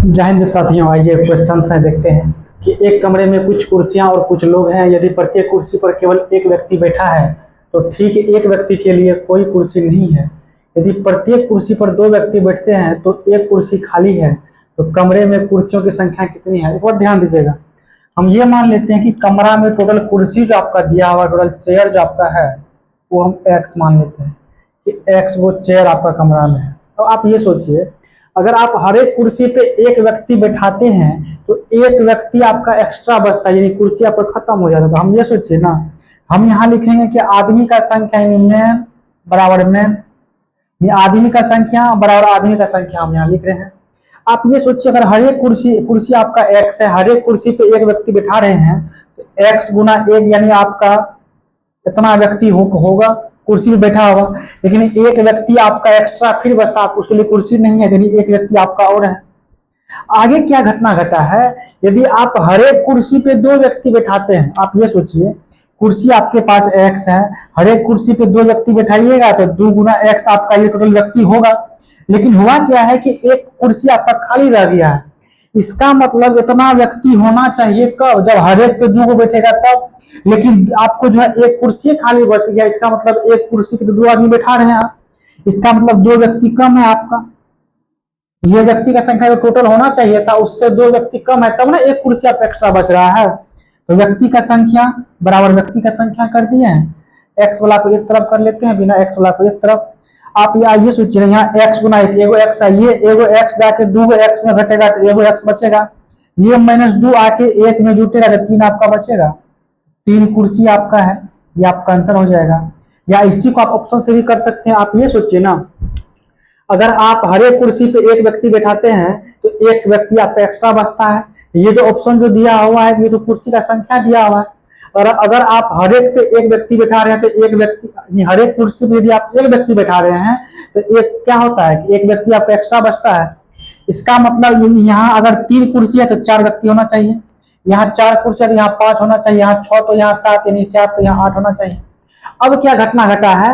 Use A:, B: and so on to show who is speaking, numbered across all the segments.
A: जय हिंद साथियों, आइए क्वेश्चन है देखते हैं कि एक कमरे में कुछ कुर्सियां और कुछ लोग हैं। यदि प्रत्येक कुर्सी पर केवल एक व्यक्ति बैठा है तो ठीक एक व्यक्ति के लिए कोई कुर्सी नहीं है। यदि प्रत्येक कुर्सी पर दो व्यक्ति बैठते हैं तो एक कुर्सी खाली है। तो कमरे में कुर्सियों की संख्या कितनी है, ऊपर ध्यान दीजिएगा। हम ये मान लेते हैं कि कमरा में टोटल कुर्सी जो आपका दिया हुआ, टोटल चेयर जो आपका है वो हम एक्स मान लेते हैं कि एक्स वो चेयर आपका कमरा में है। तो आप ये सोचिए, अगर आप हर एक कुर्सी पे एक व्यक्ति बैठाते हैं तो एक व्यक्ति आपका एक्स्ट्रा बचता है, यानी कुर्सी आपका खत्म हो जाता है। तो हम ये सोचिए ना, हम यहाँ लिखेंगे कि आदमी का संख्या यानी मैन बराबर मैन, आदमी का संख्या बराबर आदमी का संख्या हम यहाँ लिख रहे हैं। आप ये सोचिए, अगर हर एक कुर्सी आपका एक्स है, हर एक कुर्सी पे एक व्यक्ति बैठा रहे हैं तो एक्स गुना एक यानी आपका इतना व्यक्ति होगा कुर्सी पे बैठा होगा। लेकिन एक व्यक्ति आपका एक्स्ट्रा फिर बचता, उसके लिए कुर्सी नहीं है, यानी एक व्यक्ति आपका और है। आगे क्या घटना घटा है, यदि आप हर एक कुर्सी पे दो व्यक्ति बैठाते हैं। आप ये सोचिए, कुर्सी आपके पास एक्स है, हर एक कुर्सी पे दो व्यक्ति बैठाइएगा तो 2 गुना एक्स आपका ये टोटल व्यक्ति होगा। लेकिन हुआ क्या है कि एक कुर्सी आपका खाली रह गया है। इसका मतलब इतना व्यक्ति होना चाहिए कब, जब हर एक पे 2 को बैठेगा तब। लेकिन आपको जो है एक कुर्सी खाली बच गया, इसका मतलब एक कुर्सी पे तो 2 आदमी बैठा रहे हैं आप, इसका मतलब 2 व्यक्ति कम है आपका। ये व्यक्ति का संख्या जो टोटल होना चाहिए था उससे 2 व्यक्ति कम है, तब ना एक कुर्सी आप एक्स्ट्रा बच रहा है। तो व्यक्ति का संख्या बराबर व्यक्ति का संख्या कर दिए हैं। एक्स वाला को एक तरफ कर लेते हैं, बिना एक्स वाला को एक तरफ। आप ये सोचिए, यहाँ एक्स गुना एक, एगो एक्स है, ये एगो एक्स जाके 2 एक्स में घटेगा तो एगो एक्स बचेगा। ये -2 आके एक में जुटेगा तो 3 आपका बचेगा। 3 कुर्सी आपका है, ये आपका आंसर हो जाएगा। या इसी को आप ऑप्शन से भी कर सकते हैं। आप ये सोचिए ना, अगर आप हर एक कुर्सी पे एक व्यक्ति बैठाते हैं तो एक व्यक्ति आपका एक्स्ट्रा बचता है। ये जो ऑप्शन जो दिया हुआ है ये तो कुर्सी का संख्या दिया हुआ है। और अगर आप हर एक पे एक व्यक्ति बैठा रहे हैं तो एक व्यक्ति, हर एक कुर्सी पे यदि आप एक व्यक्ति बैठा रहे हैं तो एक क्या होता है कि एक व्यक्ति आपका एक्स्ट्रा बचता है। इसका मतलब यहाँ अगर 3 कुर्सी है तो 4 व्यक्ति होना चाहिए, यहाँ 4 कुर्सी है तो यहाँ 5 होना चाहिए, यहाँ 6 तो यहाँ 7, यानी 7 तो यहाँ 8 होना चाहिए। अब क्या घटना घटा है,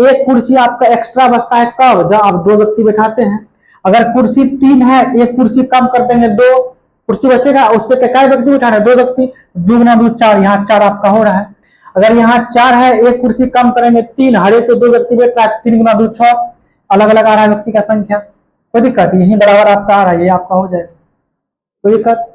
A: एक कुर्सी आपका एक्स्ट्रा बचता है कब, जब आप 2 व्यक्ति बैठाते हैं। अगर कुर्सी 3 है, एक कुर्सी कम कर देंगे, 2 कुर्सी बचेगा, उस पर क्या व्यक्ति बैठा रहे, 2 व्यक्ति, 2 गुना 2 4, यहाँ 4 आपका हो रहा है। अगर यहाँ 4 है, एक कुर्सी कम करेंगे 3, हर एक पे 2 व्यक्ति बैठ रहा है, 3 गुना 2 6, अलग अलग आ रहा है व्यक्ति का संख्या। कोई दिक्कत, यही बराबर आपका आ रहा है, ये आपका हो जाए, कोई दिक्कत।